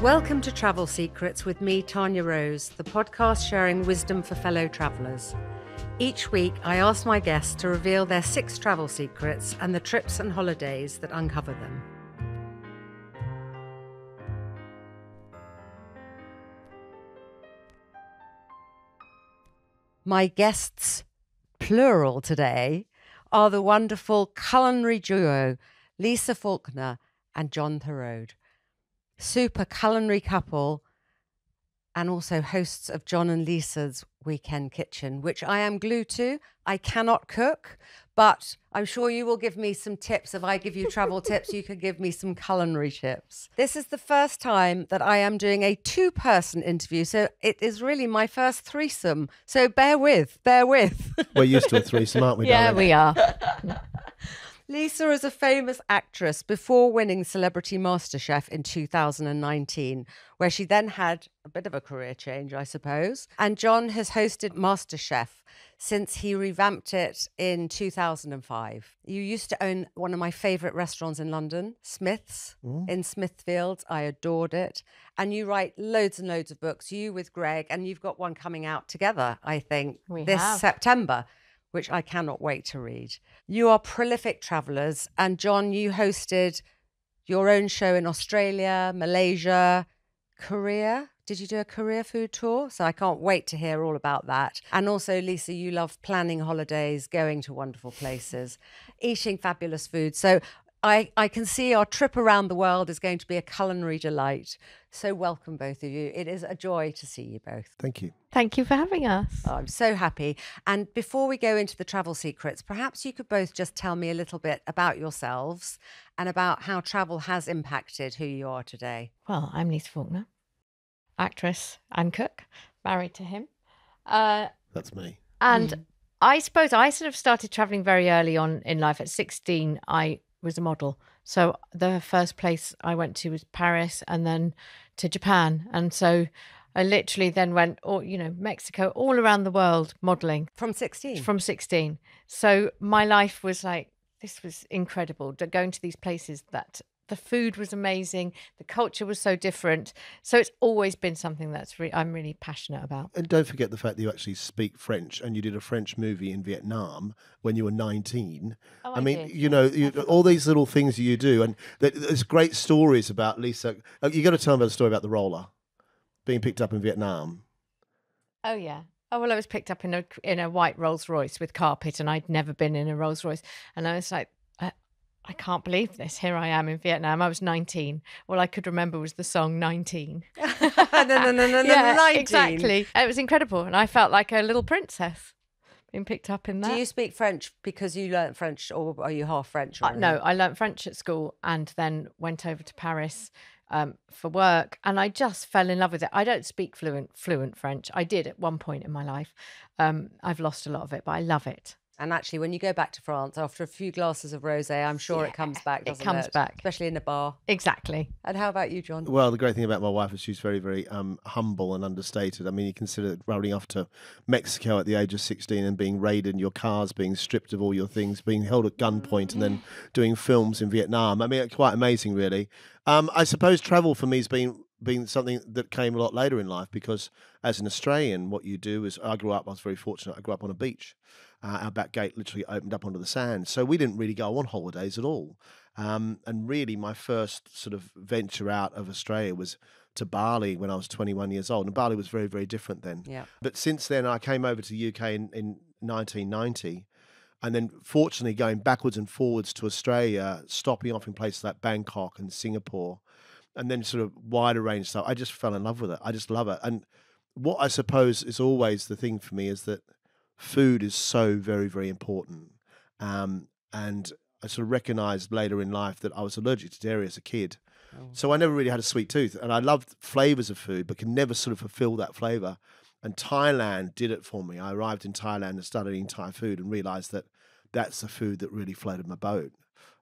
Welcome to Travel Secrets with me, Tanya Rose, the podcast sharing wisdom for fellow travellers. Each week, I ask my guests to reveal their 6 travel secrets and the trips and holidays that uncover them. My guests, plural today, are the wonderful culinary duo Lisa Faulkner and John Torode. Super culinary couple and also hosts of John and Lisa's Weekend Kitchen, which I am glued to. I cannot cook, but I'm sure you will give me some tips. If I give you travel tips, you could give me some culinary tips. This is the first time that I am doing a 2-person interview, so it is really my first threesome. So bear with. We're used to a threesome, aren't we, Yeah, darling? we are. Lisa is a famous actress before winning Celebrity Masterchef in 2019, where she then had a bit of a career change, I suppose. And John has hosted Masterchef since he revamped it in 2005. You used to own one of my favourite restaurants in London, Smith's, in Smithfield. I adored it. And you write loads and loads of books, you with Greg, and you've got one coming out together, I think, this September, which I cannot wait to read. You are prolific travellers, and John, you hosted your own show in Australia, Malaysia, Korea. Did you do a Korea food tour? So I can't wait to hear all about that. And also, Lisa, you love planning holidays, going to wonderful places, eating fabulous food. So I can see our trip around the world is going to be a culinary delight. So welcome, both of you. It is a joy to see you both. Thank you. Thank you for having us. Oh, I'm so happy. And before we go into the travel secrets, perhaps you could both just tell me a little bit about yourselves and about how travel has impacted who you are today. Well, I'm Lisa Faulkner, actress and cook, married to him. That's me. And I suppose I sort of started traveling very early on in life. At 16, I was a model. So the first place I went to was Paris and then to Japan. And so I literally then went, Mexico, all around the world modeling. From 16? From 16. So my life was like, this was incredible, going to these places that the food was amazing. The culture was so different. So it's always been something that's I'm really passionate about. And don't forget the fact that you actually speak French and you did a French movie in Vietnam when you were 19. Oh, I mean, did. all these little things you do. And there's great stories about Lisa. You got to tell me the story about the roller being picked up in Vietnam. Oh, yeah. Oh, well, I was picked up in a white Rolls Royce with carpet, and I'd never been in a Rolls Royce. And I was like, I can't believe this. Here I am in Vietnam. I was 19. All I could remember was the song 19. No, Yeah, 19. exactly. It was incredible. And I felt like a little princess being picked up in that. Do you speak French because you learnt French, or are you half French? Or No, I learnt French at school and then went over to Paris for work, and I just fell in love with it. I don't speak fluent French. I did at one point in my life. I've lost a lot of it, but I love it. And actually, when you go back to France, after a few glasses of rosé, I'm sure it comes back, doesn't it? It comes back. Especially in a bar. Exactly. And how about you, John? Well, the great thing about my wife is she's very, very humble and understated. I mean, you consider rolling off to Mexico at the age of 16 and being raided, your cars being stripped of all your things, being held at gunpoint, and then doing films in Vietnam. I mean, it's quite amazing, really. I suppose travel for me has been something that came a lot later in life, because as an Australian, what you do is, I was very fortunate. I grew up on a beach. Our back gate literally opened up onto the sand. So we didn't really go on holidays at all. And really my first sort of venture out of Australia was to Bali when I was 21 years old. And Bali was very, very different then. Yeah. But since then, I came over to the UK in 1990. And then fortunately going backwards and forwards to Australia, stopping off in places like Bangkok and Singapore, and then sort of wider range stuff. I just fell in love with it. I just love it. And what I suppose is always the thing for me is that food is so very, very important. And I sort of recognised later in life that I was allergic to dairy as a kid. Oh. So I never really had a sweet tooth. And I loved flavours of food, but could never sort of fulfil that flavour. And Thailand did it for me. I arrived in Thailand and started eating Thai food and realised that that's the food that really floated my boat.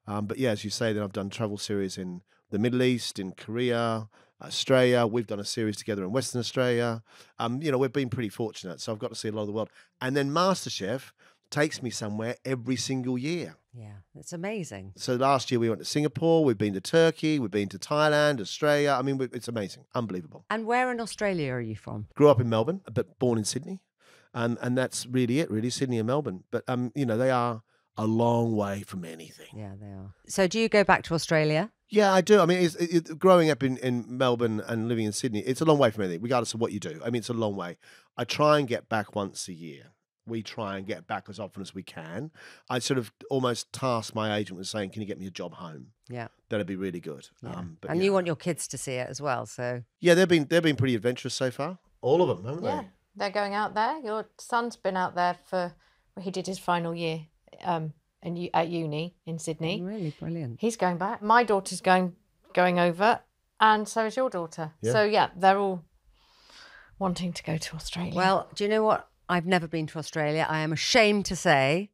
But yeah, as you say, then I've done travel series in the Middle East, in Korea, Australia. We've done a series together in Western Australia. We've been pretty fortunate. So I've got to see a lot of the world. And then Masterchef takes me somewhere every single year. Yeah, it's amazing. So last year we went to Singapore, we've been to Turkey, we've been to Thailand, Australia. I mean, it's amazing, unbelievable. And where in Australia are you from? Grew up in Melbourne, but born in Sydney. And that's really it, really, Sydney and Melbourne. But, you know, they are a long way from anything. Yeah, they are. So do you go back to Australia? Yeah, I do. I mean, growing up in Melbourne and living in Sydney, it's a long way from anything, regardless of what you do. I mean, it's a long way. I try and get back once a year. We try and get back as often as we can. I sort of almost tasked my agent with saying, can you get me a job home? Yeah. That'd be really good. Yeah. But and you want your kids to see it as well, so... Yeah, they've been pretty adventurous so far. All of them, haven't Yeah, they're going out there. Your son's been out there he did his final year at uni in Sydney. Really brilliant. He's going back. My daughter's going over, and so is your daughter. Yeah. So, yeah, they're all wanting to go to Australia. Well, do you know what? I've never been to Australia. I am ashamed to say,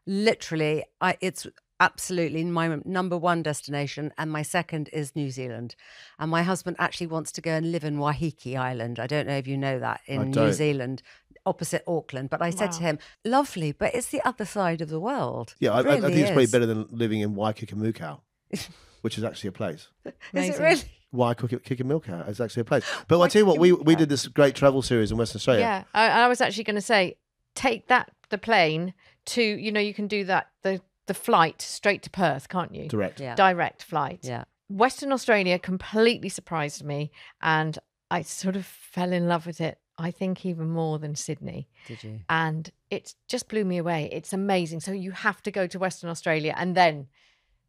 literally, it's absolutely my number one destination, and my second is New Zealand. And my husband actually wants to go and live in Waiheke Island. I don't know if you know that, in New Zealand, opposite Auckland. But I said to him, lovely, but it's the other side of the world. Yeah, I think it's probably better than living in Waikikimukau, which is actually a place. Is it really? Waikikimukau is actually a place. But I'll tell you what, we did this great travel series in Western Australia. Yeah, I was actually going to say, take the plane to, you know, you can do that, the flight straight to Perth, can't you? Direct. Yeah. Direct flight. Yeah. Western Australia completely surprised me, and I sort of fell in love with it, I think even more than Sydney. Did you? And it just blew me away. It's amazing. So you have to go to Western Australia and then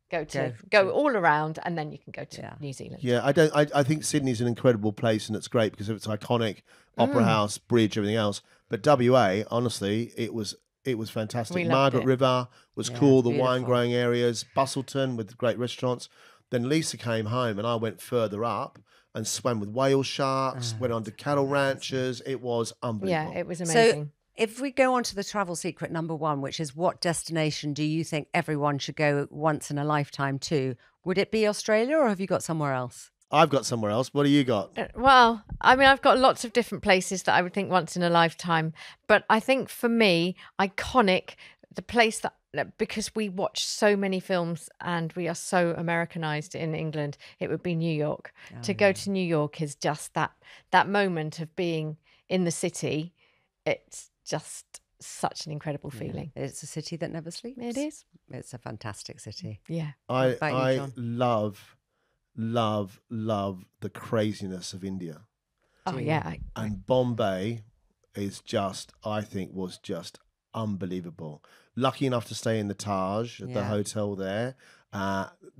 go all around, and then you can go to New Zealand. Yeah, I think Sydney's an incredible place, and it's great because of its iconic opera house, bridge, everything else. But WA, honestly, it was fantastic. Margaret River was cool, the wine growing areas, Bustleton with great restaurants. Then Lisa came home and I went further up and swam with whale sharks, went on to cattle ranches. It was unbelievable. Yeah, it was amazing. So if we go on to the travel secret number one, which is what destination do you think everyone should go once in a lifetime to? Would it be Australia, or have you got somewhere else? I've got somewhere else. What do you got? Well, I mean, I've got lots of different places that I would think once in a lifetime. But I think for me, iconic, the place that, because we watch so many films and we are so Americanized in England, it would be New York. Go to New York is just that moment of being in the city. It's just such an incredible feeling. It's a city that never sleeps. It is. It's a fantastic city. Yeah. I love the craziness of India. Oh, yeah. And Bombay is just, I think, was just unbelievable. Lucky enough to stay in the Taj at the hotel there.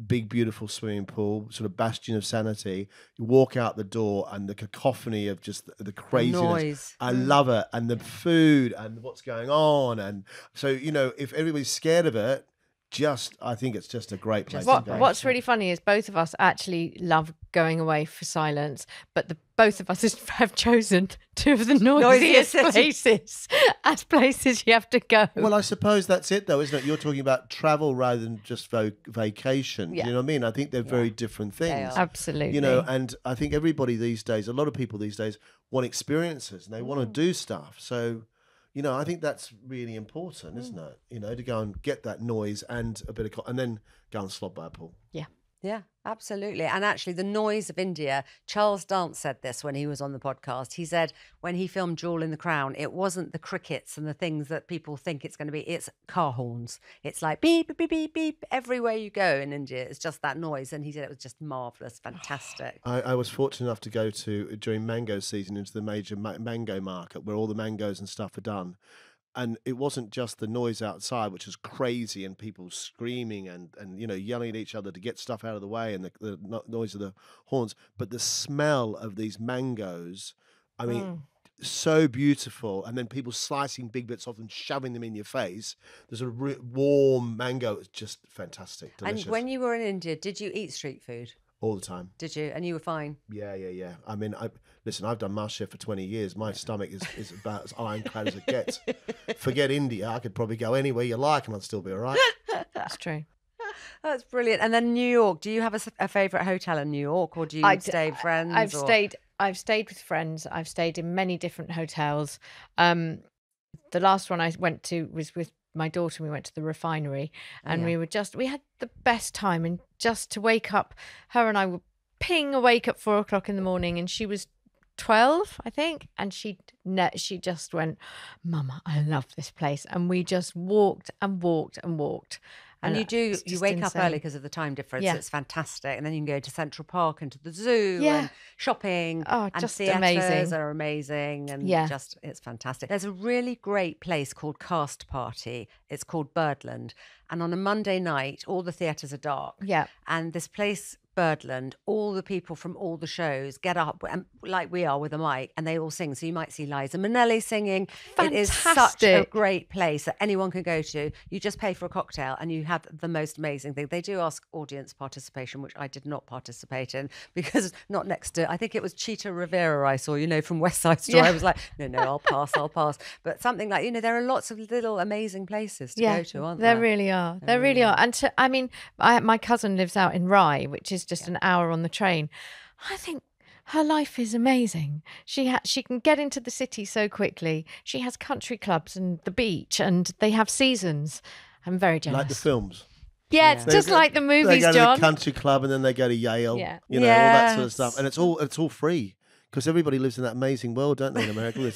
Big, beautiful swimming pool, sort of bastion of sanity. You walk out the door and the cacophony of just the craziness. The noise. I love it. And the food and what's going on. And so, you know, if everybody's scared of it, I think it's just a great place to go. What's really funny is both of us actually love going away for silence, but both of us have chosen two of the noisiest places as places you have to go. Well, I suppose that's it, though, isn't it? You're talking about travel rather than just vacation. Yeah. Do you know what I mean? I think they're very different things. Absolutely. You know, and I think everybody these days, a lot of people these days want experiences and they want to do stuff. So, you know, I think that's really important, isn't it? You know, to go and get that noise and a bit of, and then go and slob by a pool. Yeah. Yeah, absolutely. And actually, the noise of India, Charles Dance said this when he was on the podcast. He said when he filmed Jewel in the Crown, it wasn't the crickets and the things that people think it's going to be. It's car horns. It's like beep, beep, beep, beep, beep everywhere you go in India. It's just that noise. And he said it was just marvellous, fantastic. I was fortunate enough to go during mango season into the major mango market where all the mangoes and stuff are done. And it wasn't just the noise outside, which was crazy, and people screaming and you know, yelling at each other to get stuff out of the way, and the noise of the horns, but the smell of these mangoes, I mean, so beautiful. And then people slicing big bits off and shoving them in your face. The sort of warm mango. It's just fantastic, delicious. And when you were in India, did you eat street food? All the time. Did you? And you were fine? Yeah. I mean, listen, I've done Masterchef for 20 years. My stomach is about as ironclad as it gets. Forget India. I could probably go anywhere you like and I'd still be all right. That's true. That's brilliant. And then New York, do you have a favourite hotel in New York, or do you stay with friends? I've stayed with friends. I've stayed in many different hotels. The last one I went to was with my daughter, and we went to the Refinery, and yeah. we had the best time. And just to wake up, her and I were ping awake at 4 o'clock in the morning, and she was 12, I think, and she just went, Mama, I love this place. And we just walked and walked and walked. And you wake up insane. early because of the time difference. Yeah. It's fantastic. And then you can go to Central Park and to the zoo Yeah. and shopping. Oh, and just theatres amazing. are amazing. And Yeah. it's fantastic. There's a really great place called Cast Party. It's called Birdland. And on a Monday night, all the theatres are dark. Yeah. And this place, Birdland, all the people from all the shows get up, and, like we are with a mic, and they all sing. So you might see Liza Minnelli singing. It is such a Fantastic. great place that anyone can go to. You just pay for a cocktail and you have the most amazing thing. They do ask audience participation, which I did not participate in because not next to, I think it was Cheetah Rivera I saw, from West Side Story. Yeah. I was like, no, I'll pass. But something like, there are lots of little amazing places to go to, aren't there? There really are. There really are. And my cousin lives out in Rye, which is just an hour on the train. I think her life is amazing. She can get into the city so quickly. She has country clubs and the beach, and they have seasons. I'm very jealous. Like the films. Yeah, it's just like the movies, They go John. to the country club and then they go to Yale. Yeah. All that sort of stuff. And it's all free. Because everybody lives in that amazing world, don't they, in America?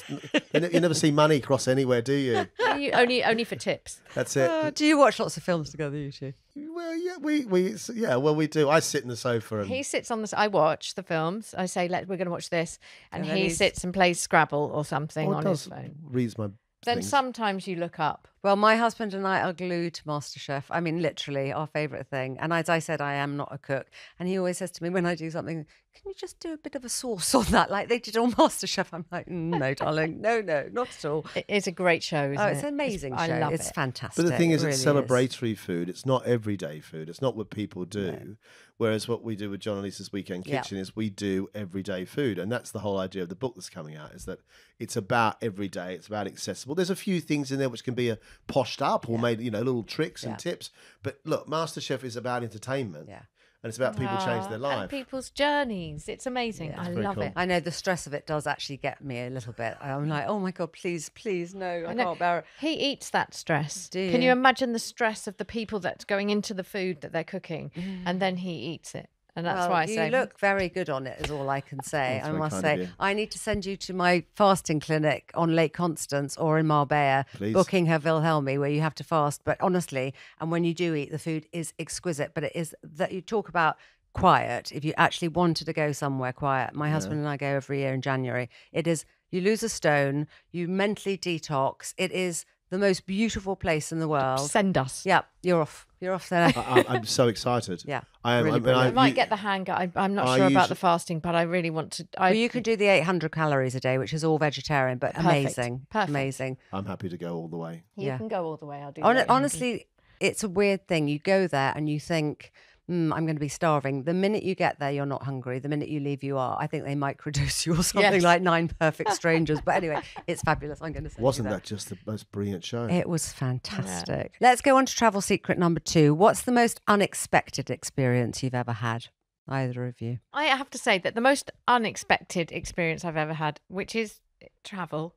You never see money cross anywhere, do you? Only for tips. That's it. Do you watch lots of films together, you two? Well, yeah, we do. I sit in the sofa and He sits on the. I watch the films. I say, we're going to watch this, and then he he's- sits and plays Scrabble or something on his phone. reads my Then things. sometimes you look up. Well, my husband and I are glued to MasterChef. I mean, literally our favourite thing. And as I said, I am not a cook. And he always says to me when I do something, can you just do a bit of a sauce on that like they did on MasterChef? I'm like, no, darling, no, not at all. It is a great show, isn't it? It's an amazing show. I love It's it. fantastic. But the thing is, It it's really celebratory food. It's not everyday food. It's not what people do. Whereas what we do with John and Lisa's Weekend Yeah. Kitchen is we do everyday food. And that's the whole idea of the book that's coming out, is that it's about everyday. It's about accessible. There's a few things in there which can be poshed up or made, little tricks and tips. But look, MasterChef is about entertainment. Yeah. And it's about people change their And life. people's journeys. It's amazing. I very love cool. it. I know the stress of it does actually get me a little bit. I'm like, oh my God, please, no, I can't bear it. He eats that stress. Do Can you? you imagine the stress of the people that's going into the food that they're cooking, and then he eats it? And that's Well, why I you say, look very good on it, is all I can say. That's I very must kind of say, you. I need to send you to my fasting clinic on Lake Constance or in Marbella, Please. booking her Wilhelmi, where you have to fast. But honestly, and when you do eat, the food is exquisite. But it is that you talk about quiet. If you actually wanted to go somewhere quiet, my husband and I go every year in January. It is, you lose a stone, you mentally detox. It is the most beautiful place in the world. send us. Yeah, you're off. You're off there. I'm so excited. Yeah, I am. really I mean, brilliant. I might get the hang. I'm not I sure about usually- the fasting, but I really want to. Well, you can do the 800 calories a day, which is all vegetarian, but Perfect. amazing. Perfect. Amazing. I'm happy to go all the way. You Yeah. can go all the way. I'll do. Honestly, it's a weird thing. You go there and you think, I'm going to be starving. The minute you get there, you're not hungry. The minute you leave, you are. I think they microdose you or something Yes. like 9 Perfect Strangers. But anyway, it's fabulous. I'm going to say Wasn't that just the most brilliant show? It was fantastic. Let's go on to travel secret number 2. What's the most unexpected experience you've ever had? Either of you? I have to say that the most unexpected experience I've ever had, which is travel,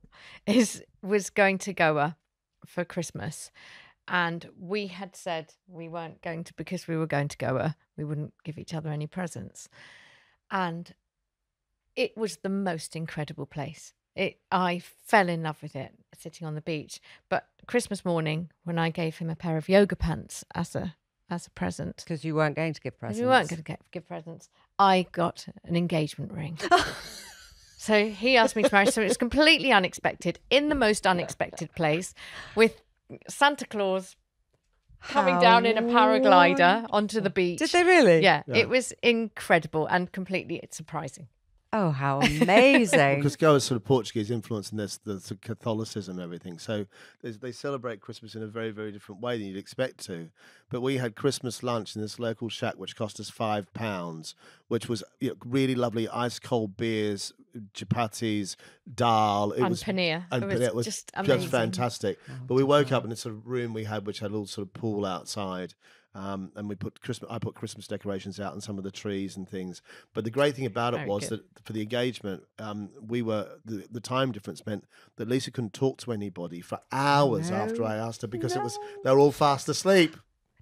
was going to Goa for Christmas. And we had said we weren't going to, because we were going to Goa, we wouldn't give each other any presents. And it was the most incredible place. I fell in love with it, sitting on the beach. But Christmas morning, when I gave him a pair of yoga pants as a present, Because you weren't going to give presents. we weren't going to give presents, I got an engagement ring. So he asked me to marry. So it was completely unexpected, in the most unexpected place, with Santa Claus coming How down in a paraglider onto the beach. Did they really? Yeah, it was incredible and completely surprising. Oh, how amazing. Because Goa is sort of Portuguese influence and there's the sort of Catholicism and everything. So they celebrate Christmas in a very, very different way than you'd expect to. But we had Christmas lunch in this local shack, which cost us £5, which was really lovely ice cold beers, chapatis, dal. And paneer. It was just amazing. fantastic. But we woke up in this sort of room we had, which had a little sort of pool outside. And I put Christmas decorations out on some of the trees and things. But the great thing about it Very was good. that for the engagement, the time difference meant that Lisa couldn't talk to anybody for hours after I asked her because they were all fast asleep.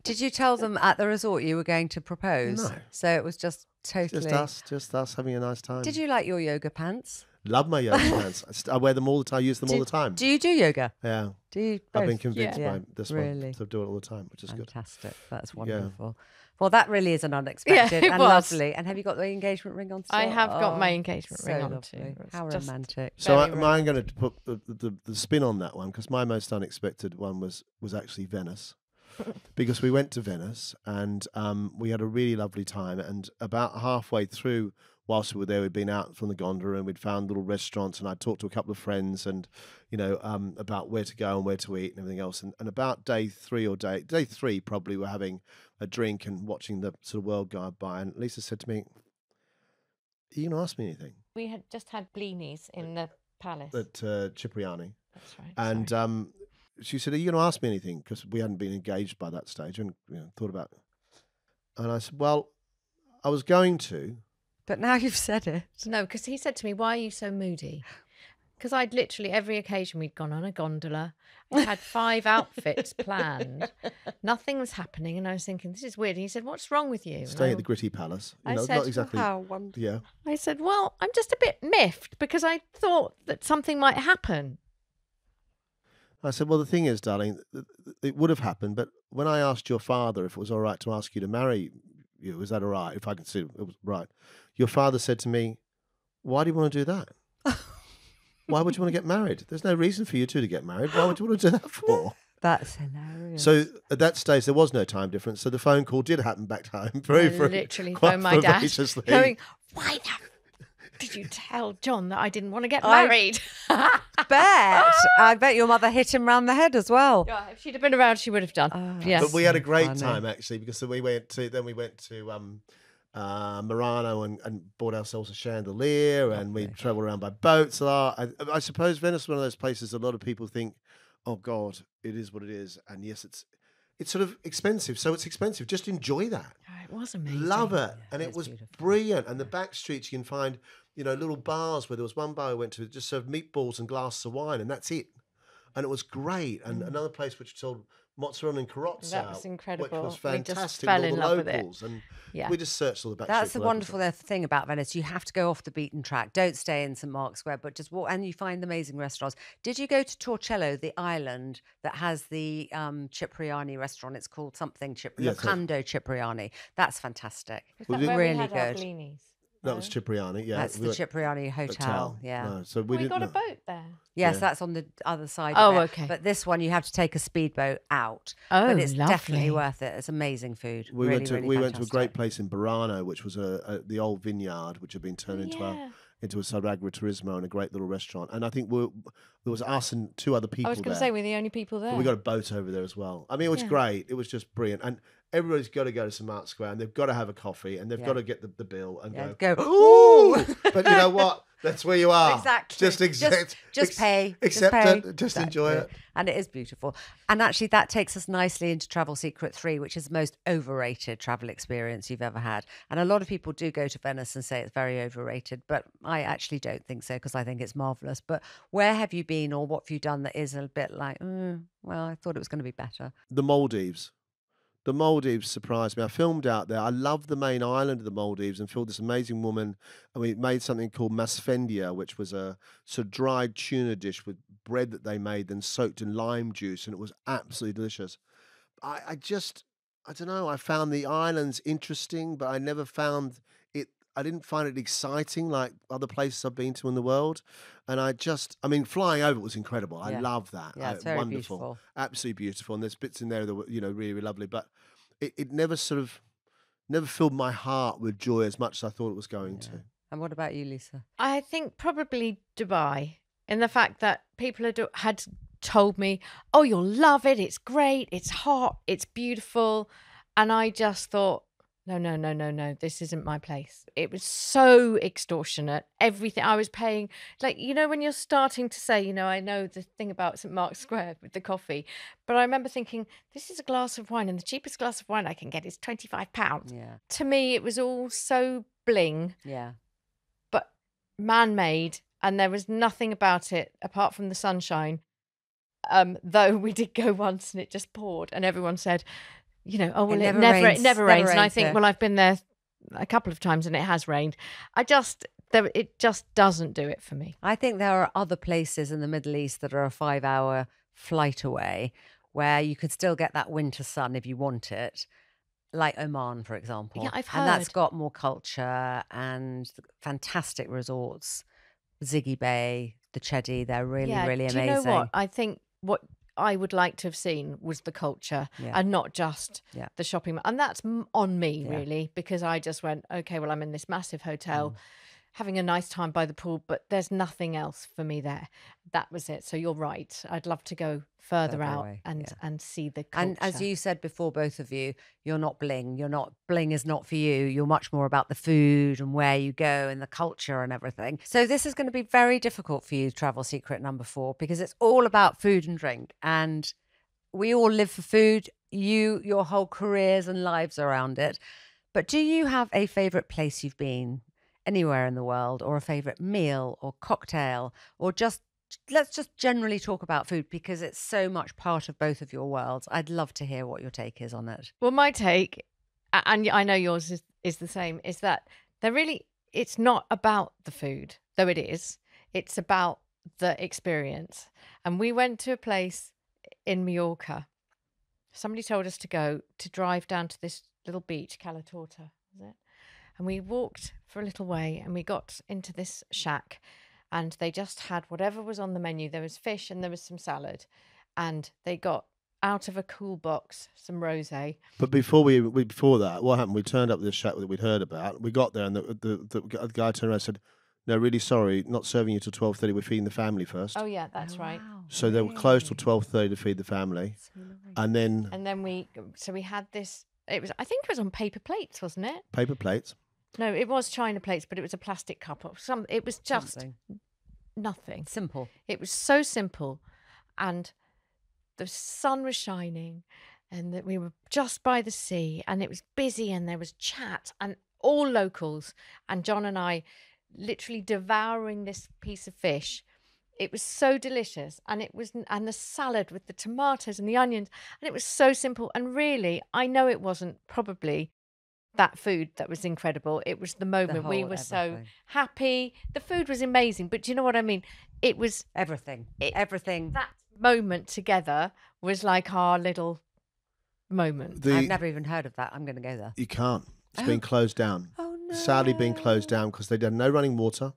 Did you tell them at the resort you were going to propose? No. So it was just totally. Just us having a nice time. Did you like your yoga pants? Love my yoga pants. I wear them all the time. I use them all the time. Do you do yoga? Yeah. Do you? I've been both? convinced Yeah. by this Really? one to do it all the time, which is good. Fantastic. That's wonderful. Well, that really is an unexpected it and was. lovely. And have you got the engagement ring on still? I have got my Oh, engagement so ring on lovely. too. It's How just romantic. So Very I'm going to put the spin on that one because my most unexpected one was actually Venice. Because we went to Venice and we had a really lovely time. And about halfway through, whilst we were there, we'd been out from the gondola and we'd found little restaurants. And I'd talked to a couple of friends and, about where to go and where to eat and everything else. And about day three, probably we're having a drink and watching the sort of world go by. And Lisa said to me, "Are you going to ask me anything?" We had just had blinis in the palace. At Cipriani. That's right. And sorry. she said, "Are you going to ask me anything?" Because we hadn't been engaged by that stage and thought about it. And I said, "Well, I was going to." But now you've said it. No, because he said to me, "Why are you so moody?" Because I'd literally every occasion we'd gone on a gondola. I had 5 outfits planned. Nothing was happening, and I was thinking, "This is weird." And he said, "What's wrong with you?" And Staying at the Gritty Palace. I Not said, exactly. How wonderful. Yeah. I said, "Well, I'm just a bit miffed because I thought that something might happen." I said, "Well, the thing is, darling, it would have happened, but when I asked your father if it was all right to ask you to marry you, is that all right? If I could see it was right. Your father said to me, 'Why do you want to do that? Why would you want to get married? There's no reason for you two to get married. Why would you want to do that for?'" That's hilarious. So at that stage, there was no time difference. So the phone call did happen back home I literally quite phoned my dad, vivaciously. going, "Why did you tell John that I didn't want to get I- married?" I bet your mother hit him round the head as well. Yeah, if she'd have been around, she would have done. Oh, yes. But we had a great Funny. time actually because we went to Murano and bought ourselves a chandelier and we travelled around by boats a lot. I suppose Venice is one of those places a lot of people think, "Oh God, it is what it is," and yes, it's sort of expensive. So it's expensive. Just enjoy that. Oh, it was amazing. Love it. And it it's was beautiful. brilliant. And the back streets you can find, little bars where there was one bar I went to that just served meatballs and glasses of wine and that's it. And it was great. And another place which sold mozzarella and carrozza. That was incredible. Which was We just fantastic fell with all in the love with it. locals. And Yeah. we just searched all the back That's streets the for locals. wonderful thing about Venice. You have to go off the beaten track. Don't stay in St. Mark's Square, but just walk and you find amazing restaurants. Did you go to Torchello, the island that has the Cipriani restaurant? It's called something Yes, Locanda Cipriani. That's fantastic. Is Was that it where really we had our good? blinis? That was Cipriani, yeah. That's we the went- Cipriani Hotel. Yeah. No, so we We didn't got a know. boat there. Yes, Yeah. that's on the other side. Oh, of it. okay. But this one, you have to take a speedboat out. Oh, but it's definitely lovely. worth it. It's amazing food. We really, went to really we went to a great fantastic. place in Burano, which was the old vineyard, which had been turned Yeah. into a sort of agriturismo and a great little restaurant. And I think there was us and 2 other people I was going there. to say we're the only people there. But we got a boat over there as well. I mean, it was Yeah. great. It was just brilliant. And everybody's got to go to St. Mark's Square and they've got to have a coffee and they've Yeah. got to get the bill and Yeah, go, go, ooh! But you know what? That's where you are. Exactly. Just accept. Just pay. Accept just pay. it. Just enjoy it. And it is beautiful. And actually, that takes us nicely into Travel Secret 3, which is the most overrated travel experience you've ever had. And a lot of people do go to Venice and say it's very overrated, but I actually don't think so because I think it's marvellous. But where have you been or what have you done that is a bit like, well, I thought it was going to be better? The Maldives. The Maldives surprised me. I filmed out there. I love the main island of the Maldives and filmed this amazing woman. And we made something called masfendia, which was a sort of dried tuna dish with bread that they made then soaked in lime juice. And it was absolutely delicious. I don't know. I found the islands interesting, but I never found it. I didn't find it exciting like other places I've been to in the world. And flying over it was incredible. I Yeah. love that. Yeah, it's very Wonderful. beautiful. Absolutely beautiful. And there's bits in there that were, really, really lovely. But it never never filled my heart with joy as much as I thought it was going to. And what about you, Lisa? I think probably Dubai, in the fact that people had told me, "Oh, you'll love it. It's great. It's hot. It's beautiful," and I just thought, no, this isn't my place. It was so extortionate. Everything I was paying, like, when you're starting to say, I know the thing about St. Mark's Square with the coffee, but I remember thinking, this is a glass of wine and the cheapest glass of wine I can get is £25. Yeah. To me, it was all so bling, Yeah. but man-made, and there was nothing about it apart from the sunshine. Though we did go once and it just poured and everyone said, oh, well, it never rains. And I think, here. well, I've been there a couple of times and it has rained. It just doesn't do it for me. I think there are other places in the Middle East that are a 5-hour flight away where you could still get that winter sun if you want it, like Oman, for example. Yeah, I've heard. And that's got more culture and fantastic resorts. Zighy Bay, the Chedi, they're really, really amazing. Do you know what? I think what I would like to have seen was the culture and not just the shopping. And that's on me, really, because I just went, okay, well, I'm in this massive hotel, having a nice time by the pool, but there's nothing else for me there. That was it. So you're right. I'd love to go further out away, and see the culture. And as you said before, both of you, you're not bling. Bling is not for you. You're much more about the food and where you go and the culture and everything. So this is going to be very difficult for you, travel secret number 4, because it's all about food and drink. And we all live for food. Your whole careers and lives around it. But do you have a favorite place you've been anywhere in the world, or a favorite meal or cocktail, or let's just generally talk about food because it's so much part of both of your worlds. I'd love to hear what your take is on it. Well, my take, and I know yours is the same, is that it's not about the food, though it is. It's about the experience. And we went to a place in Majorca. Somebody told us to drive down to this little beach, Cala Torta, was it? And we walked for a little way and we got into this shack and they just had whatever was on the menu. There was fish and there was some salad. And they got out of a cool box some rosé. But before that, what happened? We turned up to this shack that we'd heard about. We got there and the guy turned around and said, "No, really sorry, not serving you till 12:30. We're feeding the family first." Oh yeah, that's right. Wow. So they were closed till 12:30 to feed the family. And then we had this. I think it was on paper plates, wasn't it? paper plates. No, it was china plates, but it was a plastic cup or some. It was just Something. nothing. Simple. It was so simple, and the sun was shining, and that we were just by the sea, and it was busy, and there was chat, and all locals, and John and I, literally devouring this piece of fish. It was so delicious, and the salad with the tomatoes and the onions, and it was so simple. And really, I know it wasn't probably that food that was incredible. It was the moment. We were so happy. The food was amazing, but do you know what I mean? It was everything. That moment together was like our little moment. I've never even heard of that. I'm going to go there. You can't. It's been closed down. Oh no! Sadly, being closed down because they had no running water,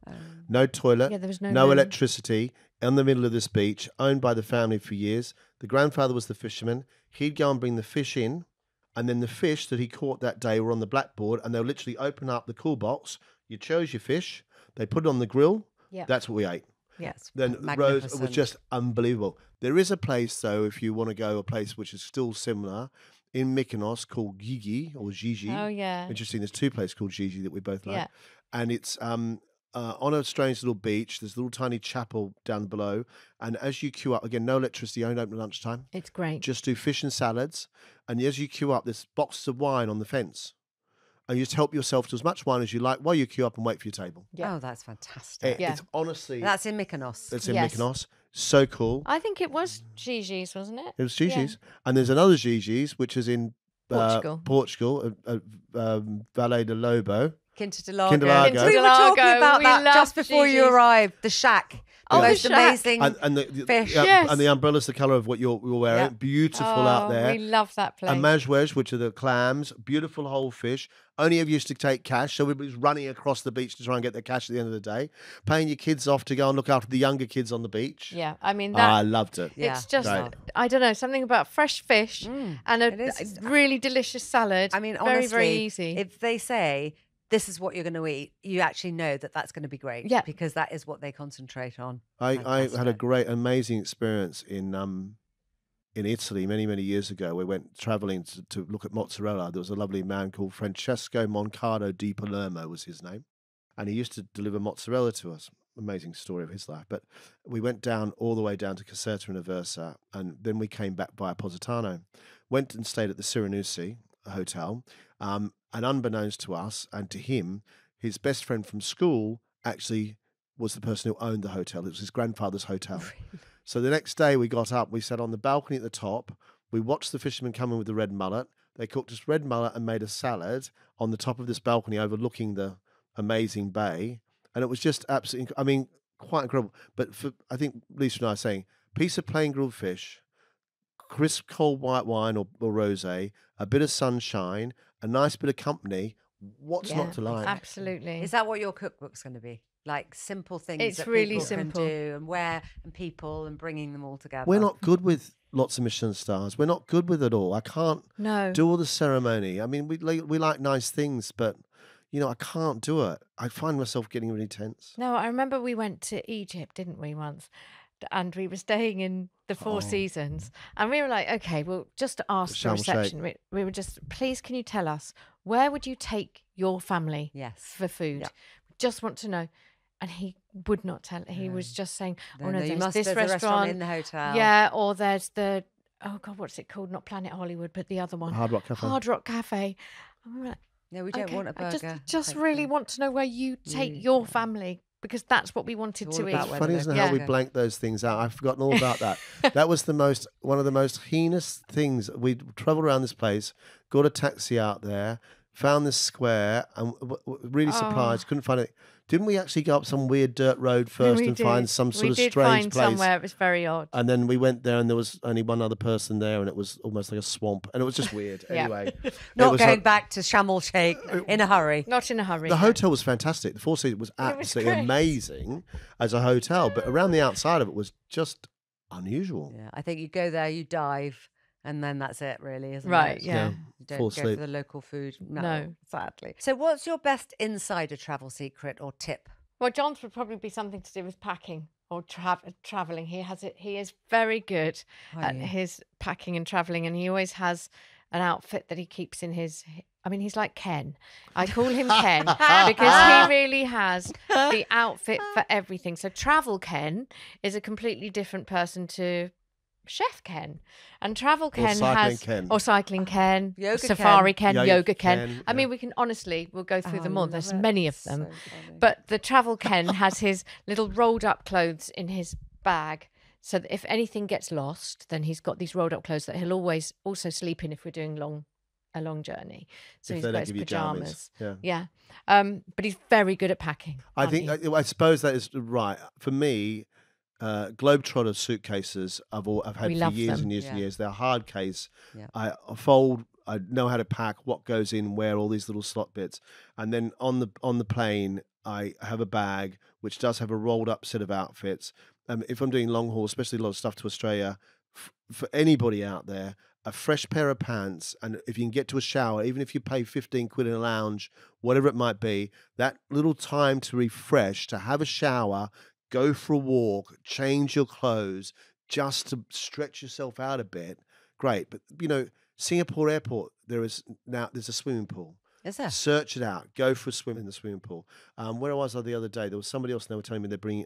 no toilet, Yeah, there was no electricity in the middle of this beach, owned by the family for years. The grandfather was the fisherman. He'd go and bring the fish in, and then the fish that he caught that day were on the blackboard, and they'll literally open up the cool box. You chose your fish. They put it on the grill. Yeah. That's what we ate. Yes. Then Rose was just unbelievable. There is a place, though, if you want to go, a place which is still similar in Mykonos called Gigi or Gigi. Oh, yeah. Interesting. There's 2 places called Gigi that we both like. Yeah. And it's on a strange little beach. There's a little tiny chapel down below. And as you queue up, again, no electricity, only open at lunchtime. It's great. Just do fish and salads. And as you queue up, there's boxes of wine on the fence. And you just help yourself to as much wine as you like while you queue up and wait for your table. Yeah. Oh, that's fantastic. It's honestly... That's in Mykonos. It's in Mykonos. So cool. I think it was Gigi's, wasn't it? It was Gigi's. Yeah. And there's another Gigi's, which is in Portugal, Valle de Lobo. Quinta de Lago. Quinta de Lago. We were talking about We that love just before you Gigi's. arrived. The shack. Oh, the most the shack. amazing And the fish. Yes. And the umbrella's the colour of what you're wearing. Yeah. Beautiful out there. We love that place. And majouage, which are the clams, beautiful whole fish. Only ever used to take cash, so everybody's running across the beach to try and get their cash at the end of the day. Paying your kids off to go and look after the younger kids on the beach. Yeah, I mean, I loved it. Yeah. it's just, Right. I don't know, something about fresh fish and it a is. really delicious salad. I mean, very, honestly, very easy. if they say this is what you're going to eat, you actually know that that's going to be great. Yeah. Because that is what they concentrate on. I had a Fantastic. great, amazing experience in in Italy many, many years ago. We went traveling to look at mozzarella. There was a lovely man called Francesco Moncado di Palermo was his name. And he used to deliver mozzarella to us. Amazing story of his life. But we went down all the way down to Caserta and Aversa, and then we came back via Positano. Went and stayed at the Cipriani hotel. And unbeknownst to us and to him, his best friend from school actually was the person who owned the hotel. It was his grandfather's hotel. So the next day we got up, we sat on the balcony at the top. We watched the fishermen come in with the red mullet. They cooked us red mullet and made a salad on the top of this balcony overlooking the amazing bay, and it was just absolutely, I mean, quite incredible. But I think Lisa and I are saying, piece of plain grilled fish, crisp cold white wine or rosé, a bit of sunshine, a nice bit of company. What's not to like? Absolutely. Is that what your cookbook's going to be? Like simple things It's that really people simple. can do, and where and people and bringing them all together. We're not good with lots of Michelin stars. We're not good with it all. I can't do all the ceremony. I mean, we like nice things, but you know, I can't do it. I find myself getting really tense. No, I remember we went to Egypt, didn't we, once? And we were staying in the Four Seasons. And we were like, okay, well, just to ask the reception, we were just, please, can you tell us, where would you take your family for food? Yeah. We just want to know. And he would not tell. He was just saying, oh, no, you there's this there's a restaurant in the hotel. Yeah, or there's the, oh, God, what's it called? Not Planet Hollywood, but the other one. Hard Rock Cafe. Hard Rock Cafe. And we were like, No, we don't want a burger. I just really want to know where you take your family, because that's what we wanted to eat. It's funny, isn't it, how we blank those things out? I've forgotten all about that. That was one of the most heinous things. We travelled around this place, got a taxi out there, found this square, and really surprised, couldn't find it. Didn't we actually go up some weird dirt road first and find some sort of strange place? We did find somewhere. It was very odd. And then we went there and there was only one other person there and it was almost like a swamp. And it was just weird. Anyway. Not going back to Shamel Sheikh in a hurry. Not in a hurry. The hotel was fantastic. The Four Seasons was absolutely amazing as a hotel. But around the outside of it was just unusual. Yeah, I think you go there, you dive, and then that's it, really, isn't it? Right, yeah. You don't Fall go asleep. for the local food. No. Sadly. So what's your best insider travel secret or tip? Well, John's would probably be something to do with packing or traveling. He has it. He is very good at his packing and traveling, and he always has an outfit that he keeps in his. I mean, he's like Ken. I call him Ken because he really has the outfit for everything. So Travel Ken is a completely different person to Chef Ken. And Travel Ken or Cycling Ken, Yoga Safari Ken, Yoga Ken. Ken, I mean, we can honestly, we'll go through them all. There's many of them. So But the Travel Ken has his little rolled up clothes in his bag. So that if anything gets lost, then he's got these rolled up clothes that he'll always also sleep in if we're doing a long journey. So If he's they got don't his give you pajamas. jammies. Yeah. But he's very good at packing. I think, I suppose that is right. For me, Globetrotter suitcases I've had We for love years them. and years and years. They're a hard case. Yeah. I fold. I know how to pack, what goes in where, all these little slot bits, and then on the plane I have a bag which does have a rolled up set of outfits. If I'm doing long haul, especially a lot of stuff to Australia, for anybody out there, a fresh pair of pants, and if you can get to a shower, even if you pay 15 quid in a lounge, whatever it might be, that little time to refresh, to have a shower, go for a walk, change your clothes, just to stretch yourself out a bit. Great. But, you know, Singapore airport, there's a swimming pool. Is there? Search it out. Go for a swim in the swimming pool. Where was I the other day? There was somebody else and they were telling me they're bringing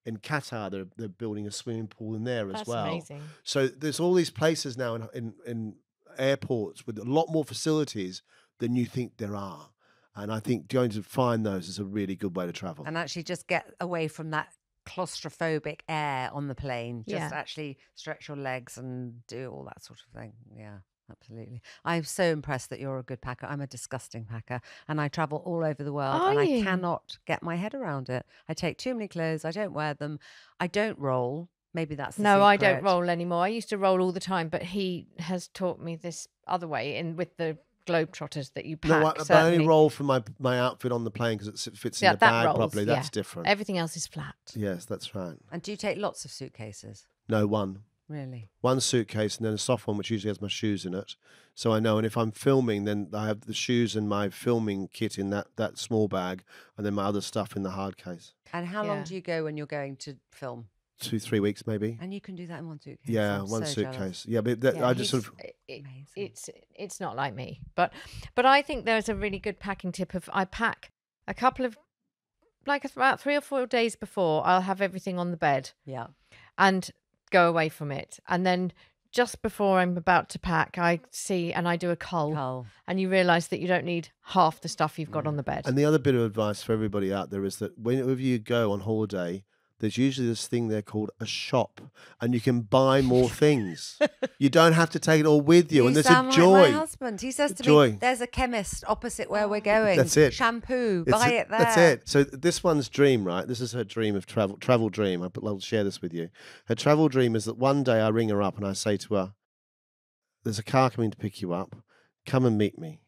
in Qatar, they're building a swimming pool in there as well. That's amazing. So there's all these places now in airports with a lot more facilities than you think there are. And I think going to find those is a really good way to travel. And actually just get away from that claustrophobic air on the plane. Just actually stretch your legs and do all that sort of thing. Yeah, absolutely. I'm so impressed that you're a good packer. I'm a disgusting packer and I travel all over the world and I cannot get my head around it. I take too many clothes. I don't wear them. I don't roll. Maybe that's the No, I secret. don't roll anymore. I used to roll all the time, but he has taught me this other way with the Globetrotters that you pack. No, but I only roll for my outfit on the plane because it fits in the bag rolls, properly. That's different. Everything else is flat. Yes, that's right. And do you take lots of suitcases? No, one. Really? One suitcase and then a soft one which usually has my shoes in it. So I know, and if I'm filming, then I have the shoes and my filming kit in that small bag and then my other stuff in the hard case. And how long do you go when you're going to film? 2-3 weeks maybe. And you can do that in one suitcase. Yeah, I'm one so suitcase. jealous. Yeah, but I just sort of. It's not like me, but I think there's a really good packing tip of I pack a couple of about 3 or 4 days before. I'll have everything on the bed. Yeah. And go away from it, and then just before I'm about to pack, I see and I do a cull. And you realise that you don't need half the stuff you've got on the bed. And the other bit of advice for everybody out there is that whenever you go on holiday, there's usually this thing there called a shop, and you can buy more things. You don't have to take it all with you, and there's a joy. Like my husband, he says to me, "There's a chemist opposite where we're going. That's it. Shampoo, buy it there." That's it. So this one's dream, right? This is her dream of travel dream. I'll share this with you. Her travel dream is that one day I ring her up and I say to her, "There's a car coming to pick you up. Come and meet me."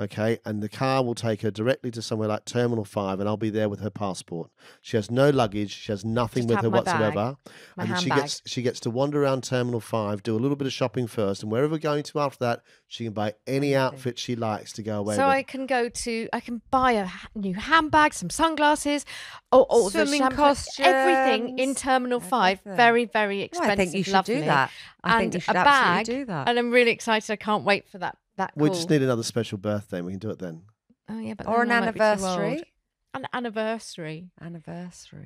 Okay, and the car will take her directly to somewhere like Terminal 5, and I'll be there with her passport. She has no luggage, she has nothing with her whatsoever. And she gets to wander around Terminal 5, do a little bit of shopping first, and wherever we're going to after that, she can buy any outfit she likes to go away with. So I can buy a new handbag, some sunglasses, or swimming the costumes, everything in Terminal 5. Very, very expensive. Well, I think you should do that. I think you should absolutely do that. And I'm really excited. I can't wait for that. We just need another special birthday, and we can do it then. Oh yeah, but or an anniversary. An anniversary.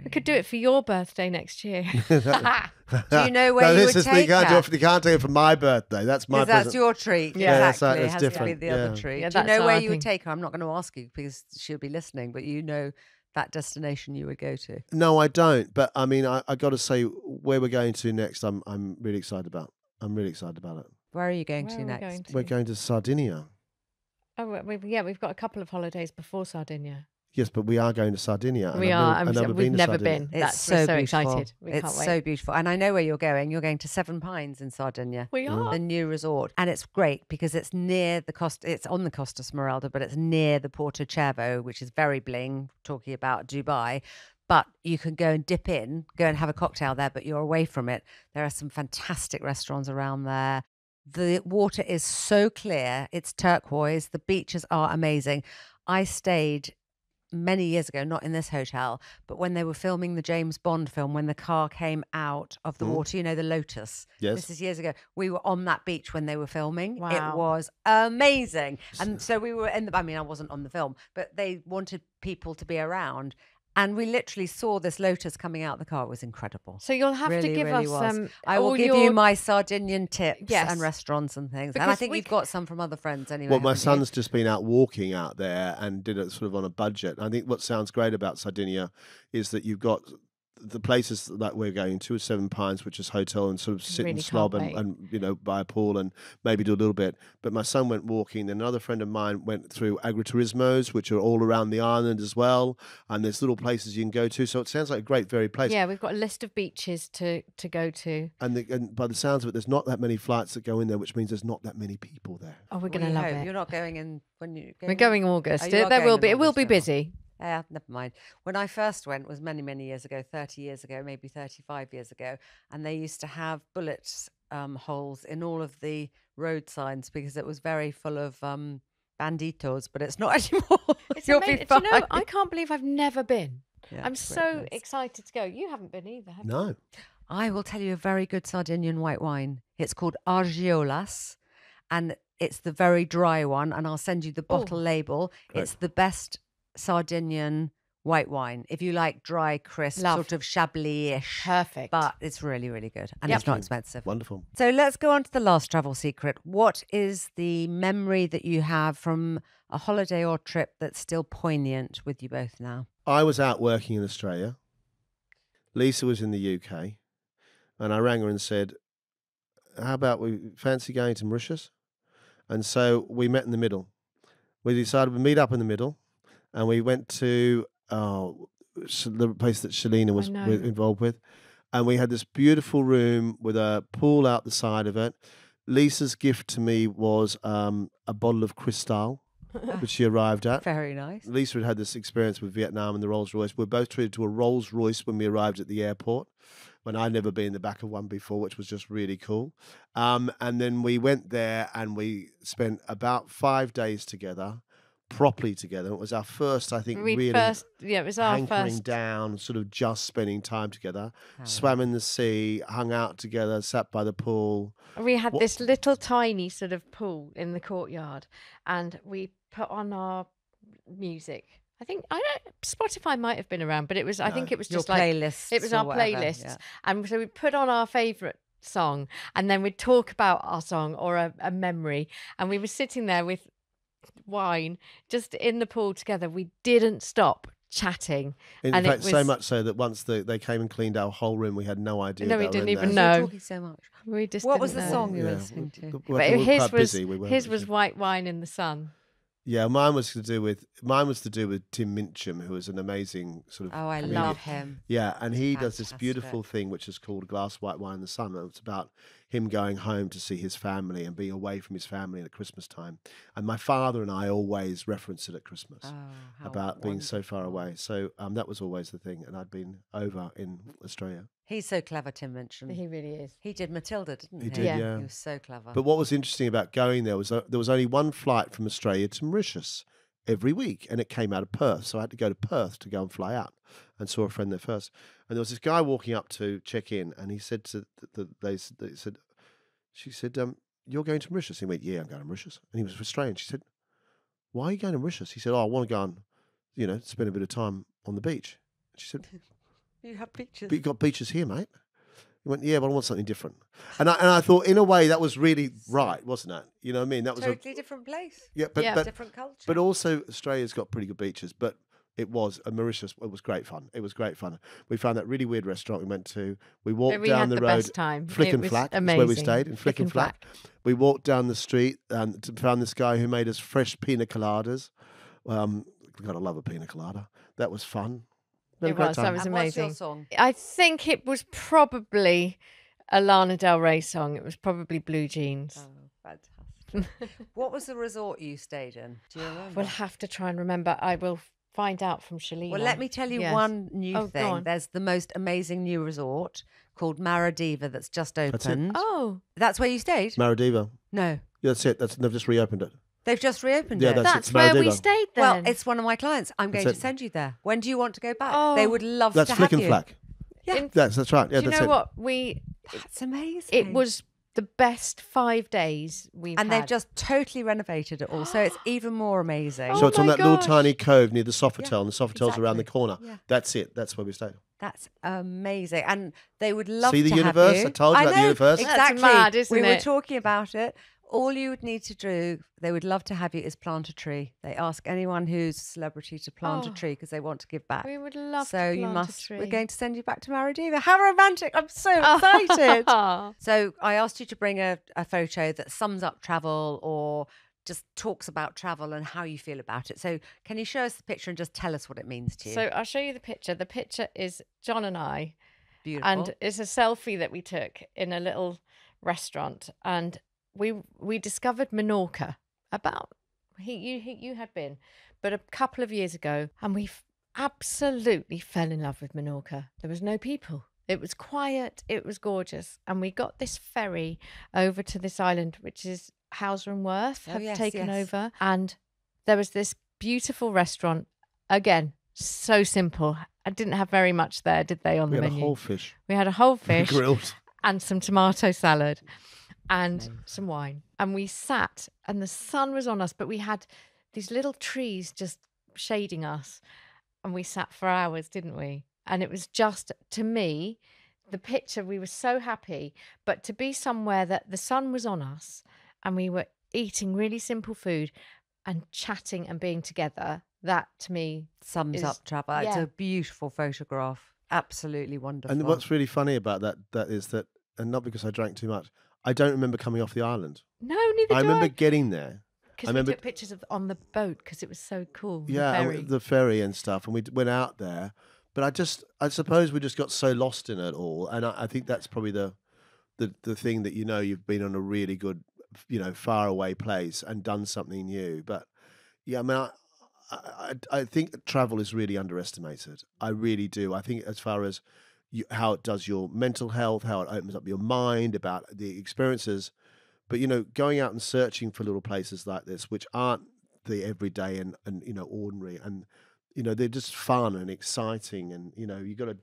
We could do it for your birthday next year. Do you know where you would take her? You can't take it for my birthday. That's my present. That's your treat. Yeah, exactly. That's different. To be the other treat. Yeah, do you know where you would take her? I'm not going to ask you because she'll be listening, but you know that destination you would go to. No, I don't. But I mean, I got to say where we're going to next. I'm really excited about. I'm really excited about it. Where are you going to next? We're going to Sardinia. Oh, we've got a couple of holidays before Sardinia. Yes, but we are going to Sardinia. We've never been. We're so excited. It's so beautiful. And I know where you're going. You're going to Seven Pines in Sardinia. We are. The new resort. And it's great because it's near the Costa, it's on the Costa Smeralda, but it's near the Torchello, which is very bling, talking about Dubai. But you can go and dip in, go and have a cocktail there, but you're away from it. There are some fantastic restaurants around there. The water is so clear. It's turquoise. The beaches are amazing. I stayed many years ago, not in this hotel, but when they were filming the James Bond film, when the car came out of the water, you know, the Lotus. Yes. This is years ago. We were on that beach when they were filming. Wow. It was amazing. And so we were I wasn't on the film, but they wanted people to be around. And we literally saw this Lotus coming out of the car. It was incredible. So you'll have to give us I will give you my Sardinian tips and restaurants and things. Because and I think you've got some from other friends anyway. Well, my son's just been out walking out there and did it sort of on a budget. I think what sounds great about Sardinia is that you've got the places that we're going to is Seven Pines, which is hotel, and sort of sit and slob and you know, by a pool and maybe do a little bit. But my son went walking. Then another friend of mine went through agriturismos, which are all around the island as well. And there's little places you can go to. So it sounds like a great, varied place. Yeah, we've got a list of beaches to go to. And by the sounds of it, there's not that many flights that go in there, which means there's not that many people there. Oh, we're going to love it. You're not going in when you go. We're going August. It will be busy. Yeah, never mind. When I first went was many, many years ago, 30 years ago, maybe 35 years ago. And they used to have bullet holes in all of the road signs because it was very full of banditos, but it's not anymore. You'll be fine. Do you know, I can't believe I've never been. Yeah, I'm so excited to go. You haven't been either, have you? No. I will tell you a very good Sardinian white wine. It's called Argiolas, and it's the very dry one. And I'll send you the bottle label. Great. It's the best Sardinian white wine. If you like dry, crisp, sort of Chablis-ish. Perfect. But it's really, really good. And it's not expensive. Wonderful. So let's go on to the last travel secret. What is the memory that you have from a holiday or trip that's still poignant with you both now? I was out working in Australia. Lisa was in the UK. And I rang her and said, how about we fancy going to Mauritius? And so we met in the middle. We decided we'd meet up in the middle. And we went to the place that Shalina was involved with. And we had this beautiful room with a pool out the side of it. Lisa's gift to me was a bottle of Cristal, which she arrived at. Very nice. Lisa had this experience with Vietnam and the Rolls Royce. We were both treated to a Rolls Royce when we arrived at the airport, when I'd never been in the back of one before, which was just really cool. And then we went there and we spent about 5 days together. properly together. It was our first, I think, We really first, yeah, it was our hankering first. down, sort of just spending time together. How Swam lovely. in the sea, hung out together, sat by the pool. We had What- this little tiny sort of pool in the courtyard, and we put on our music. I think Spotify might have been around, but it was. I No. think it was Your just like playlists. it was or our whatever, playlists, yeah. and so we put on our favourite song, and then we'd talk about our song or a memory, and we were sitting there with wine, just in the pool together. We didn't stop chatting. In And it fact, so was- much so that once they came and cleaned our whole room, we had no idea. No, we they were didn't in even there. know. You're talking so much. We just What was didn't the know. song you were Yeah, listening to? Well, But we were his quite was busy. We weren't his was listening. white wine in the sun. Yeah, mine was to do with Tim Minchin, who was an amazing sort of. Oh, I comedian. love him. Yeah, and he does this Fantastic. beautiful thing which is called A Glass of White Wine in the Sun. It's about him going home to see his family and being away from his family at Christmas time. And my father and I always reference it at Christmas Oh, how about being so far wonderful. away. So that was always the thing. And I'd been over in Australia. He's so clever, Tim Minchin. He really is. He did Matilda, didn't he? He did, yeah. He was so clever. But what was interesting about going there was there was only one flight from Australia to Mauritius every week, and it came out of Perth. So I had to go to Perth to go and fly out, and saw a friend there first. And there was this guy walking up to check in, and he said to she said, "You're going to Mauritius?" He went, "Yeah, I'm going to Mauritius." And he was Australian. She said, "Why are you going to Mauritius?" He said, "Oh, I want to go and, spend a bit of time on the beach." She said, you have pictures. "But you've got beaches here, mate." He went, "Yeah, but I want something different." And I thought, in a way, that was really right, wasn't it? You know what I mean? That was Totally different place. Yeah. Different culture. but also Australia's got pretty good beaches. But it was Mauritius. It was great fun. It was great fun. We found that really weird restaurant we went to. We walked We down had the the road. best time. Flic It and was Flac is amazing. where we stayed in Flic Flic and Flac. We walked down the street and found this guy who made us fresh pina coladas. Gotta love a pina colada. That was fun. We had a It great was. time. That was and what's your amazing. song? I think it was probably a Lana Del Rey song. It was probably Blue Jeans. Oh, fantastic. What was the resort you stayed in? Do you remember? We'll have to try and remember. I will find out from Shalina. Well, let me tell you Yes. one new Oh, go thing. on. There's the most amazing new resort called Maradiva that's just That's it. opened. Oh, That's where you stayed? Maradiva. No. Yeah, that's it. They've just reopened it. They've just reopened Yeah, it. That's that's where we Maradiva. stayed then. Well, it's one of my clients. I'm going That's to it. send you there. When do you want to go back? Oh. They would love That's to Flic have and you. Flac. Yeah. That's right. Yeah, Do you that's know it. what? That's amazing. It was the best 5 days we've and had. they've just totally renovated it all, so it's even more amazing. Oh So it's on my that little gosh. tiny cove near the Sofitel, Yeah, and the Sofitel's around the exactly. corner. Yeah. That's it. That's where we stayed. That's amazing, and they would love See the to universe? have you. I told you about the know, universe. That's Exactly. mad, isn't we were it? talking about it. All you would need to do, they would love to have you, is plant a tree. They ask anyone who's a celebrity to plant a Oh. tree because they want to give back. We would love so to you plant must. a tree. We're going to send you back to Maradiva. How romantic! I'm so excited. Oh. So I asked you to bring a photo that sums up travel or just talks about travel and how you feel about it. So can you show us the picture and just tell us what it means to you? So I'll show you the picture. The picture is John and I, Beautiful. and it's a selfie that we took in a little restaurant, and we discovered Majorca about you had been, but a couple of years ago, and we absolutely fell in love with Majorca. There was no people. It was quiet. It was gorgeous, and we got this ferry over to this island, which is Hauser and Worth Oh, have yes, taken yes. over, and there was this beautiful restaurant. Again, so simple. I didn't have very much there, did they, on We the had a menu? whole fish We had a whole fish grilled. and some tomato salad and some wine. And we sat, and the sun was on us, but we had these little trees just shading us. And we sat for hours, didn't we? And it was just, to me, the picture, we were so happy. But to be somewhere that the sun was on us and we were eating really simple food and chatting and being together, that to me, Sums is- up travel. It's yeah. a beautiful photograph. Absolutely wonderful. And what's really funny about that is that, and not because I drank too much, I don't remember coming off the island. no, neither I do remember I. getting there. Because I we remember- took pictures on the boat because it was so cool. the Yeah, ferry. the ferry and stuff, and we went out there. But I suppose we just got so lost in it all, and I think that's probably the thing that you've been on a really good, far away place and done something new. But yeah, I mean, I think travel is really underestimated. I really do. I think as far as how it does your mental health, how it opens up your mind about the experiences. But going out and searching for little places like this, which aren't the everyday and ordinary, and they're just fun and exciting, and you got to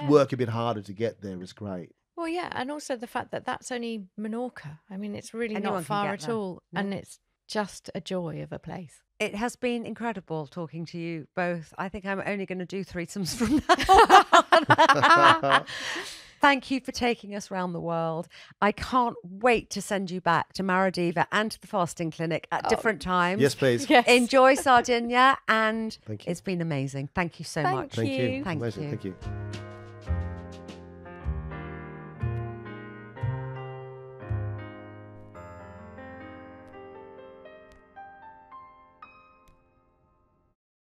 work a bit harder to get there is great. Well, yeah, and also the fact that that's only Majorca. I mean, it's really Anyone not can far get at there. all, and it's just a joy of a place. It has been incredible talking to you both. I think I'm only going to do threesomes from now on. Thank you for taking us around the world. I can't wait to send you back to Maldives and to the fasting clinic at different times. Yes, please. Yes. Enjoy Sardinia, and Thank you. it's been amazing. Thank you so much. Thank you. Thank Amazing. you. Thank you.